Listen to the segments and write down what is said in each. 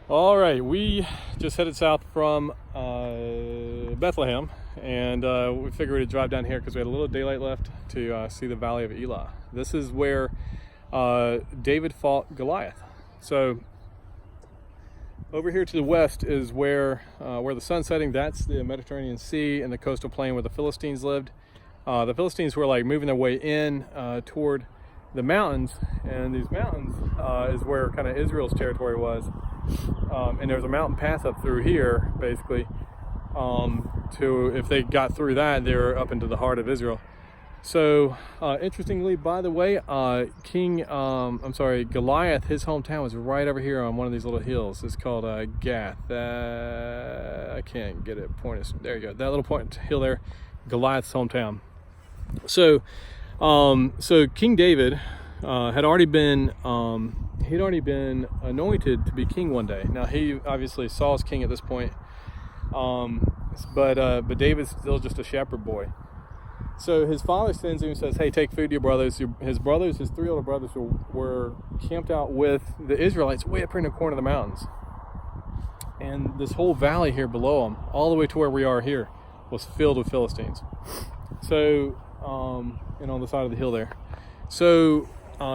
All right, we just headed south from Bethlehem, and we figured we'd drive down here because we had a little daylight left to see the Valley of Elah. This is where David fought Goliath. So over here to the west is where the sun's setting. That's the Mediterranean Sea and the coastal plain where the Philistines lived. The Philistines were like moving their way in toward the mountains, and these mountains is where kind of Israel's territory was. And there's a mountain pass up through here, basically. To if they got through that, they're up into the heart of Israel. So, interestingly, by the way, Goliath, his hometown was right over here on one of these little hills. It's called Gath. I can't get it pointed. There you go. That little point hill there, Goliath's hometown. So, King David had already been anointed to be king one day. Now he obviously Saul's king at this point, but David's still just a shepherd boy. So his father sends him and says, "Hey, take food to your brothers." His three older brothers, were camped out with the Israelites way up here in the corner of the mountains, and this whole valley here below them, all the way to where we are here, was filled with Philistines. So, and on the side of the hill there. So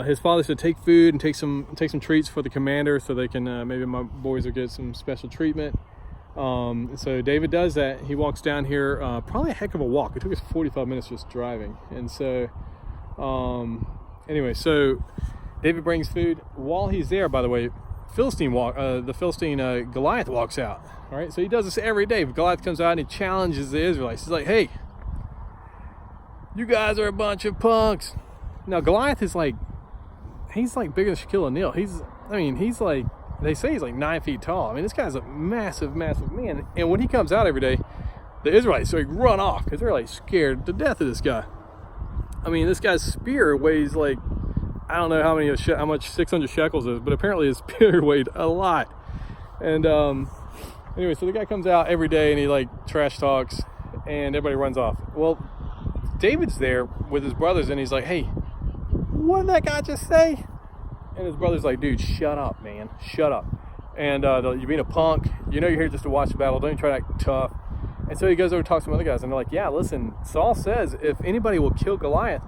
his father said, take food and take some treats for the commander so they can, maybe my boys will get some special treatment. So David does that. He walks down here, probably a heck of a walk. It took us 45 minutes just driving. And so, anyway, so David brings food. While he's there, by the way, the Philistine Goliath walks out. All right, so he does this every day. Goliath comes out and he challenges the Israelites. He's like, "Hey, you guys are a bunch of punks." Now Goliath is he's like bigger than Shaquille O'Neal. He's like, they say he's like 9 feet tall. I mean, this guy's a massive, massive man. And when he comes out every day, the Israelites run off because they're like scared to death of this guy. I mean, this guy's spear weighs like, I don't know how much 600 shekels is, but apparently his spear weighed a lot. And anyway, so the guy comes out every day and he trash talks, and everybody runs off. Well, David's there with his brothers, and he's like, "Hey, what did that guy just say?" And his brother's like, "Dude, shut up, man, shut up." And you're being a punk. You know you're here just to watch the battle. Don't even try to act tough. And so he goes over to talk to some other guys, and they're like, "Yeah, listen, Saul says if anybody will kill Goliath,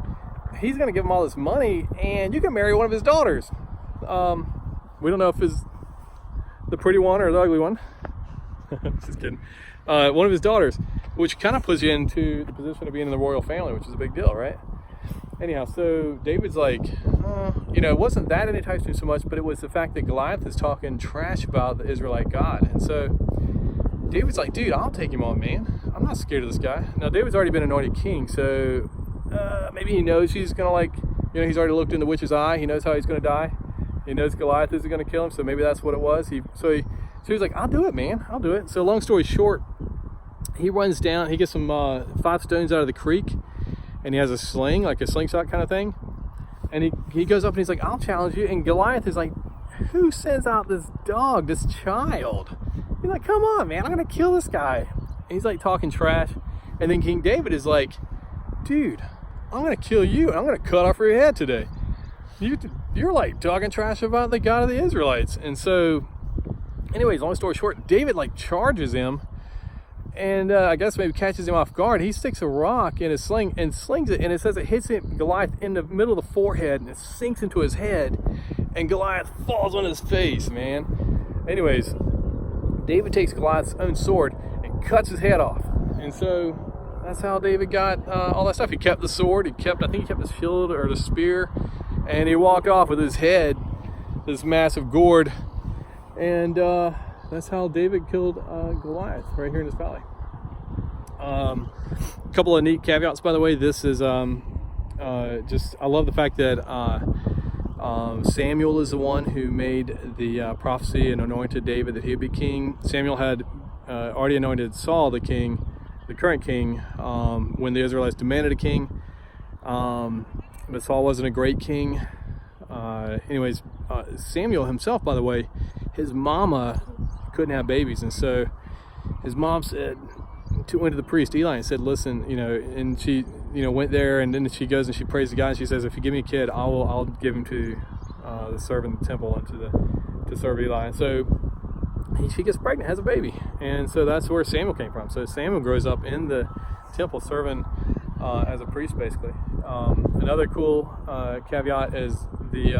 he's going to give him all this money, and you can marry one of his daughters." We don't know if it's the pretty one or the ugly one. Just kidding. One of his daughters, which kind of puts you into the position of being in the royal family, which is a big deal, right? Anyhow, so David's like, it wasn't that it enticed me so much, but it was the fact that Goliath is talking trash about the Israelite God. And so David's like, "Dude, I'll take him on, man. I'm not scared of this guy." Now, David's already been anointed king, so maybe he knows he's going to he's already looked in the witch's eye. He knows how he's going to die. He knows Goliath isn't going to kill him, so maybe that's what it was. So he's like, "I'll do it, man. I'll do it." So long story short, he runs down. He gets some 5 stones out of the creek, and he has a sling, like a slingshot kind of thing. And he goes up and he's like, "I'll challenge you." And Goliath is like, "Who sends out this dog, this child?" He's like, "Come on, man. I'm going to kill this guy." And he's like talking trash. And then King David is like, "Dude, I'm going to kill you, and I'm going to cut off your head today. You're like talking trash about the God of the Israelites." And so, anyways, long story short, David charges him, and I guess maybe catches him off guard. He sticks a rock in his sling and slings it, and it says it hits Goliath in the middle of the forehead, and it sinks into his head, and Goliath falls on his face, man. Anyways, David takes Goliath's own sword and cuts his head off. And so that's how David got all that stuff. He kept the sword, I think he kept his shield or the spear, and he walked off with his head, this massive gourd. And that's how David killed Goliath right here in this valley. A couple of neat caveats, by the way. This is I love the fact that Samuel is the one who made the prophecy and anointed David that he would be king. Samuel had already anointed Saul the king, the current king, when the Israelites demanded a king. But Saul wasn't a great king. Samuel himself, by the way, his mama couldn't have babies, and so his mom went to the priest Elah and said, "Listen, and she, went there, and then she goes and she prays to God, and she says, if you give me a kid, I'll give him to the servant of the temple and to serve Elah." And so she gets pregnant, has a baby. And so that's where Samuel came from. So Samuel grows up in the temple serving as a priest, basically. Another cool caveat is the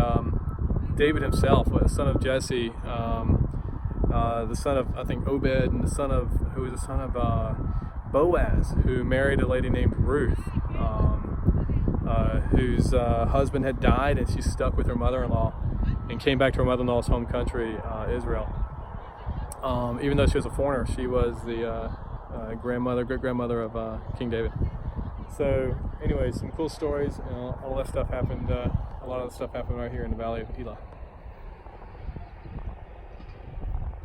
David himself, the son of Jesse, the son of, I think, Obed, and who was the son of Boaz, who married a lady named Ruth, whose husband had died, and she stuck with her mother-in-law and came back to her mother-in-law's home country, Israel. Even though she was a foreigner, she was the great-grandmother of King David. So, anyways, some cool stories. All that stuff happened. A lot of the stuff happened right here in the Valley of Elah.